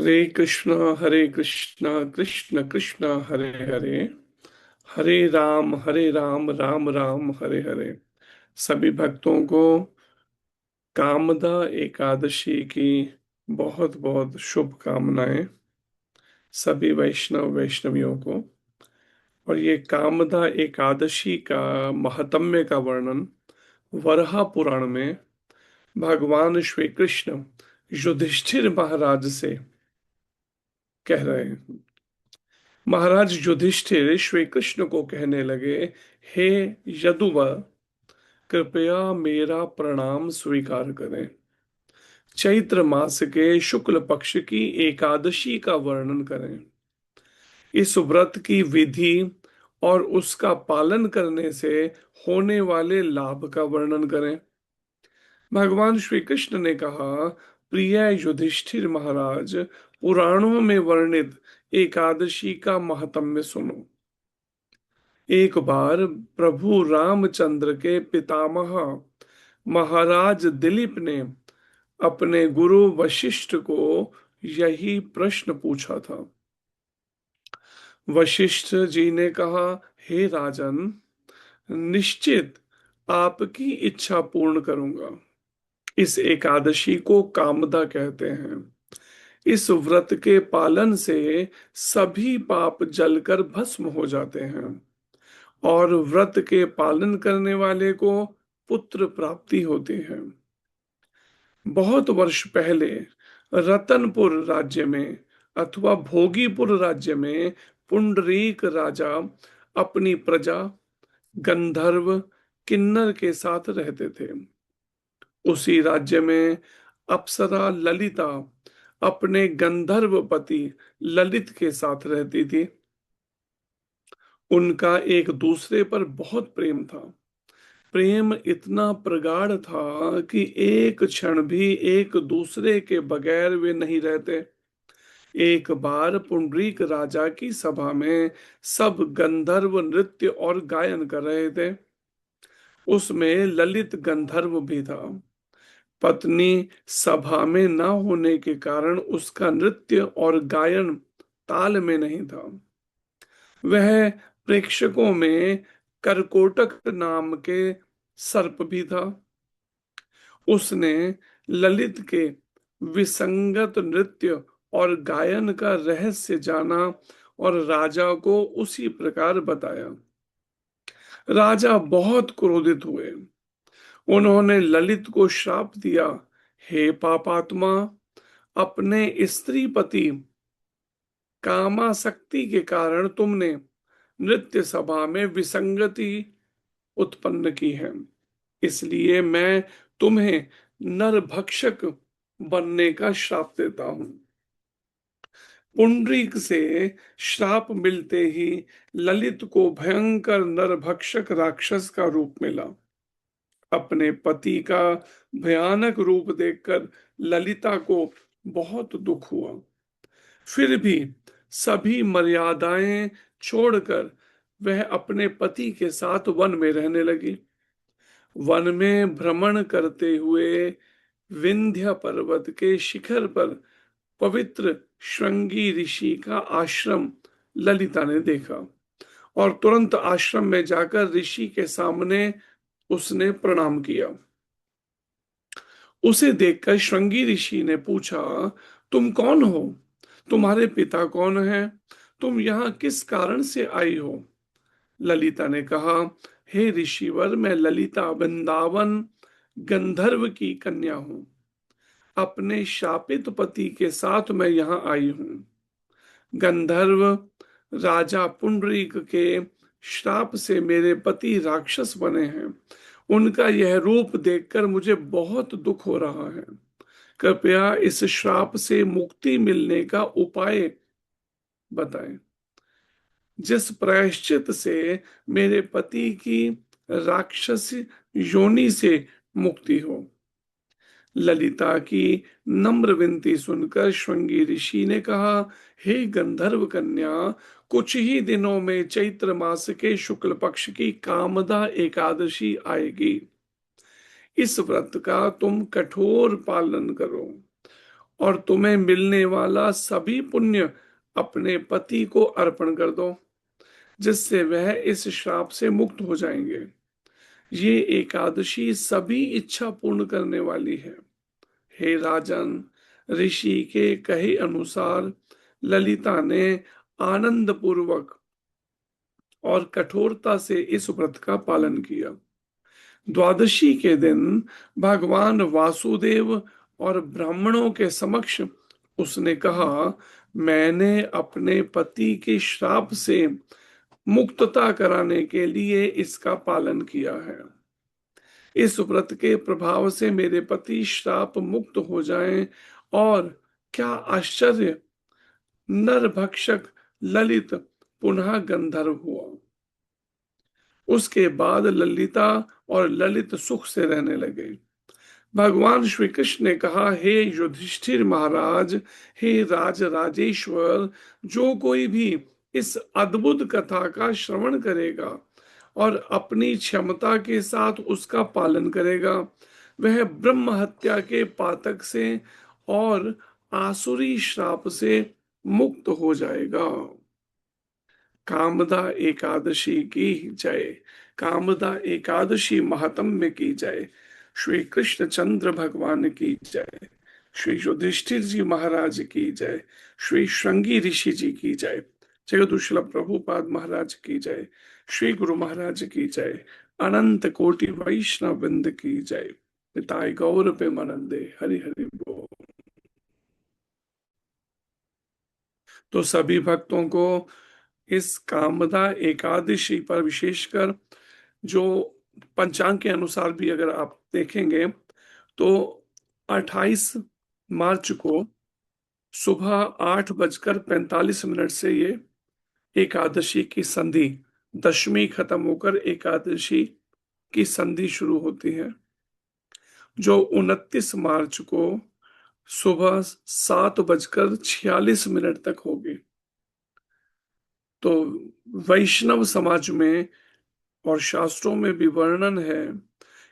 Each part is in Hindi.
हरे कृष्णा कृष्ण कृष्ण हरे हरे, हरे राम राम राम हरे हरे। सभी भक्तों को कामदा एकादशी की बहुत बहुत शुभकामनाएं, सभी वैष्णव वैष्णवियों को। और ये कामदा एकादशी का महात्म्य का वर्णन वराह पुराण में भगवान श्री कृष्ण युधिष्ठिर महाराज से कह रहे हैं। महाराज युधिष्ठिर श्री कृष्ण को कहने लगे, हे यदुवर, कृपया मेरा प्रणाम स्वीकार करें। चैत्र मास के शुक्ल पक्ष की एकादशी का वर्णन करें। इस व्रत की विधि और उसका पालन करने से होने वाले लाभ का वर्णन करें। भगवान श्री कृष्ण ने कहा, प्रिय युधिष्ठिर महाराज, पुराणों में वर्णित एकादशी का महात्म्य सुनो। एक बार प्रभु रामचंद्र के पितामह महाराज दिलीप ने अपने गुरु वशिष्ठ को यही प्रश्न पूछा था। वशिष्ठ जी ने कहा, हे राजन, निश्चित आपकी इच्छा पूर्ण करूंगा। इस एकादशी को कामदा कहते हैं। इस व्रत के पालन से सभी पाप जलकर भस्म हो जाते हैं और व्रत के पालन करने वाले को पुत्र प्राप्ति होती है। बहुत वर्ष पहले रतनपुर राज्य में अथवा भोगीपुर राज्य में पुंडरीक राजा अपनी प्रजा गंधर्व किन्नर के साथ रहते थे। उसी राज्य में अप्सरा ललिता अपने गंधर्व पति ललित के साथ रहती थी। उनका एक दूसरे पर बहुत प्रेम था। प्रेम इतना प्रगाढ़ था कि एक क्षण भी एक दूसरे के बगैर वे नहीं रहते। एक बार पुंडरीक राजा की सभा में सब गंधर्व नृत्य और गायन कर रहे थे। उसमें ललित गंधर्व भी था। पत्नी सभा में न होने के कारण उसका नृत्य और गायन ताल में नहीं था। वह प्रेक्षकों में करकोटक नाम के सर्प भी था। उसने ललित के विसंगत नृत्य और गायन का रहस्य जाना और राजा को उसी प्रकार बताया। राजा बहुत क्रोधित हुए। उन्होंने ललित को श्राप दिया, हे पापात्मा, अपने स्त्री पति कामासक्ति के कारण तुमने नृत्य सभा में विसंगति उत्पन्न की है। इसलिए मैं तुम्हें नरभक्षक बनने का श्राप देता हूं। पुंडरीक से श्राप मिलते ही ललित को भयंकर नरभक्षक राक्षस का रूप मिला। अपने पति का भयानक रूप देखकर ललिता को बहुत दुख हुआ। फिर भी सभी मर्यादाएं छोड़कर वह अपने पति के साथ वन में रहने लगी। वन में भ्रमण करते हुए विंध्य पर्वत के शिखर पर पवित्र श्रृंगी ऋषि का आश्रम ललिता ने देखा और तुरंत आश्रम में जाकर ऋषि के सामने उसने प्रणाम किया। उसे देखकर श्रृंगी ऋषि ने पूछा, तुम कौन हो? तुम्हारे पिता कौन है? तुम यहाँ किस कारण से आई हो? ललिता ने कहा, हे ऋषिवर, मैं ललिता वृंदावन गंधर्व की कन्या हूं। अपने शापित पति के साथ मैं यहाँ आई हूं। गंधर्व राजा पुंडरीक के श्राप से मेरे पति राक्षस बने हैं। उनका यह रूप देखकर मुझे बहुत दुख हो रहा है। कृपया इस श्राप से मुक्ति मिलने का उपाय बताएं, जिस प्रायश्चित से मेरे पति की राक्षस योनि से मुक्ति हो। ललिता की नम्र विनती सुनकर श्रृंगी ऋषि ने कहा, हे गंधर्व कन्या, कुछ ही दिनों में चैत्र मास के शुक्ल पक्ष की कामदा एकादशी आएगी। इस व्रत का तुम कठोर पालन करो और तुम्हें मिलने वाला सभी पुण्य अपने पति को अर्पण कर दो, जिससे वह इस श्राप से मुक्त हो जाएंगे। ये एकादशी सभी इच्छा पूर्ण करने वाली है। हे राजन, ऋषि के कहे अनुसार ललिता ने आनंद पूर्वक और कठोरता से इस व्रत का पालन किया। द्वादशी के दिन भगवान वासुदेव और ब्राह्मणों के समक्ष उसने कहा, मैंने अपने पति के श्राप से मुक्तता कराने के लिए इसका पालन किया है। इस व्रत के प्रभाव से मेरे पति श्राप मुक्त हो जाएं। और क्या आश्चर्य, नरभक्षक ललित पुनः गंधर्व हुआ। उसके बाद ललिता और ललित सुख से रहने लगे। भगवान श्री कृष्ण ने कहा, हे युधिष्ठिर महाराज, हे राज राजेश्वर, जो कोई भी इस अद्भुत कथा का श्रवण करेगा और अपनी क्षमता के साथ उसका पालन करेगा, वह ब्रह्म हत्या के पातक से और आसुरी श्राप से मुक्त हो जाएगा। कामदा एकादशी की जय। कामदा एकादशी महात्म्य की जय। श्री कृष्ण चंद्र भगवान की जय। श्री युधिष्ठिर जी महाराज की जय। श्री श्रृंगी ऋषि जी की जय। जगदुशल प्रभुपाद महाराज की जय। श्री गुरु महाराज की जय। अनंत कोटि वैष्णव वृंद की जय। पिताय गौर पे मनंदे। हरि हरि बोल। तो सभी भक्तों को इस कामदा एकादशी पर विशेषकर, जो पंचांग के अनुसार भी अगर आप देखेंगे, तो 28 मार्च को सुबह 8:45 से ये एकादशी की संधि, दशमी खत्म होकर एकादशी की संधि शुरू होती है, जो 29 मार्च को सुबह 7:46 तक होगी। तो वैष्णव समाज में और शास्त्रों में भी वर्णन है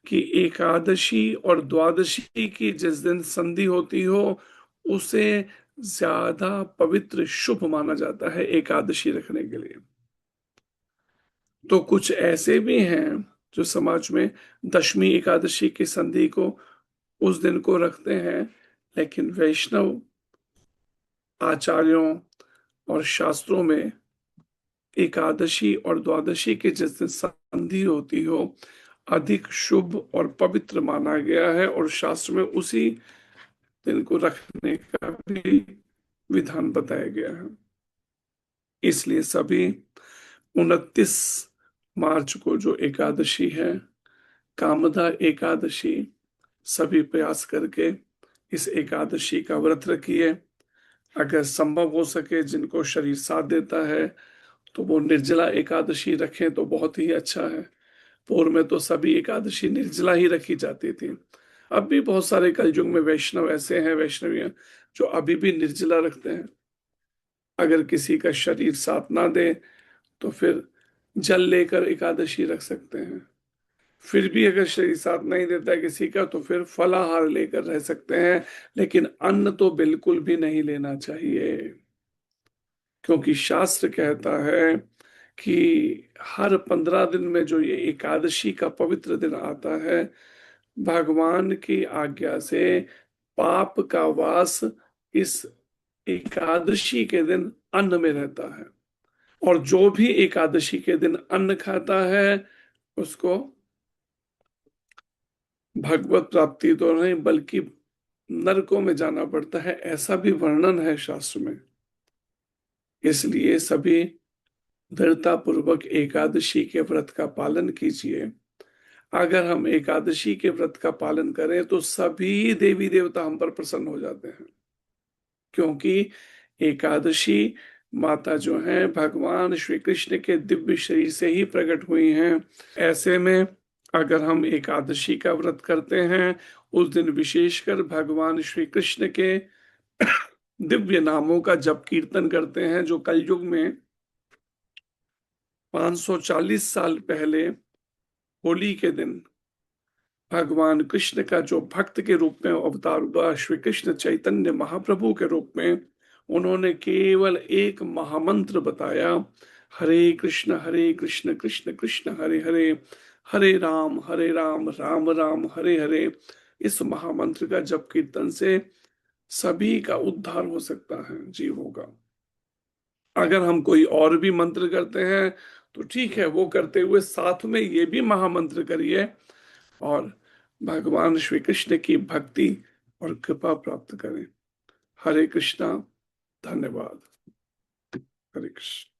कि एकादशी और द्वादशी की जिस दिन संधि होती हो, उसे ज्यादा पवित्र शुभ माना जाता है एकादशी रखने के लिए। तो कुछ ऐसे भी हैं जो समाज में दशमी एकादशी की संधि को उस दिन को रखते हैं, लेकिन वैष्णव आचार्यों और शास्त्रों में एकादशी और द्वादशी के जिस दिन संधि होती हो, अधिक शुभ और पवित्र माना गया है, और शास्त्र में उसी दिन को रखने का भी विधान बताया गया है। इसलिए सभी 29 मार्च को जो एकादशी है, कामदा एकादशी, सभी प्रयास करके इस एकादशी का व्रत रखिए। अगर संभव हो सके, जिनको शरीर साथ देता है, तो वो निर्जला एकादशी रखें तो बहुत ही अच्छा है। पूर्व में तो सभी एकादशी निर्जला ही रखी जाती थी। अब भी बहुत सारे कलयुग में वैष्णव ऐसे हैं, वैष्णवियां, जो अभी भी निर्जला रखते हैं। अगर किसी का शरीर साथ ना दे तो फिर जल लेकर एकादशी रख सकते हैं। फिर भी अगर शरीर साथ नहीं देता है किसी का, तो फिर फलाहार लेकर रह सकते हैं, लेकिन अन्न तो बिल्कुल भी नहीं लेना चाहिए। क्योंकि शास्त्र कहता है कि हर 15 दिन में जो ये एकादशी का पवित्र दिन आता है, भगवान की आज्ञा से पाप का वास इस एकादशी के दिन अन्न में रहता है। और जो भी एकादशी के दिन अन्न खाता है, उसको भगवत प्राप्ति तो नहीं बल्कि नरकों में जाना पड़ता है, ऐसा भी वर्णन है शास्त्र में। इसलिए सभी दृढ़ता पूर्वक एकादशी के व्रत का पालन कीजिए। अगर हम एकादशी के व्रत का पालन करें तो सभी देवी देवता हम पर प्रसन्न हो जाते हैं, क्योंकि एकादशी माता जो है भगवान श्री कृष्ण के दिव्य शरीर से ही प्रकट हुई हैं। ऐसे में अगर हम एकादशी का व्रत करते हैं, उस दिन विशेषकर भगवान श्री कृष्ण के दिव्य नामों का जप कीर्तन करते हैं, जो कलयुग में 540 साल पहले होली के दिन भगवान कृष्ण का जो भक्त के रूप में अवतार हुआ, श्री कृष्ण चैतन्य महाप्रभु के रूप में, उन्होंने केवल एक महामंत्र बताया, हरे कृष्ण कृष्ण कृष्ण हरे हरे, हरे राम राम राम हरे हरे। इस महामंत्र का जप कीर्तन से सभी का उद्धार हो सकता है, जीवों का। अगर हम कोई और भी मंत्र करते हैं तो ठीक है, वो करते हुए साथ में ये भी महामंत्र करिए, और भगवान श्री कृष्ण की भक्ति और कृपा प्राप्त करें। हरे कृष्णा। धन्यवाद। हरे कृष्ण।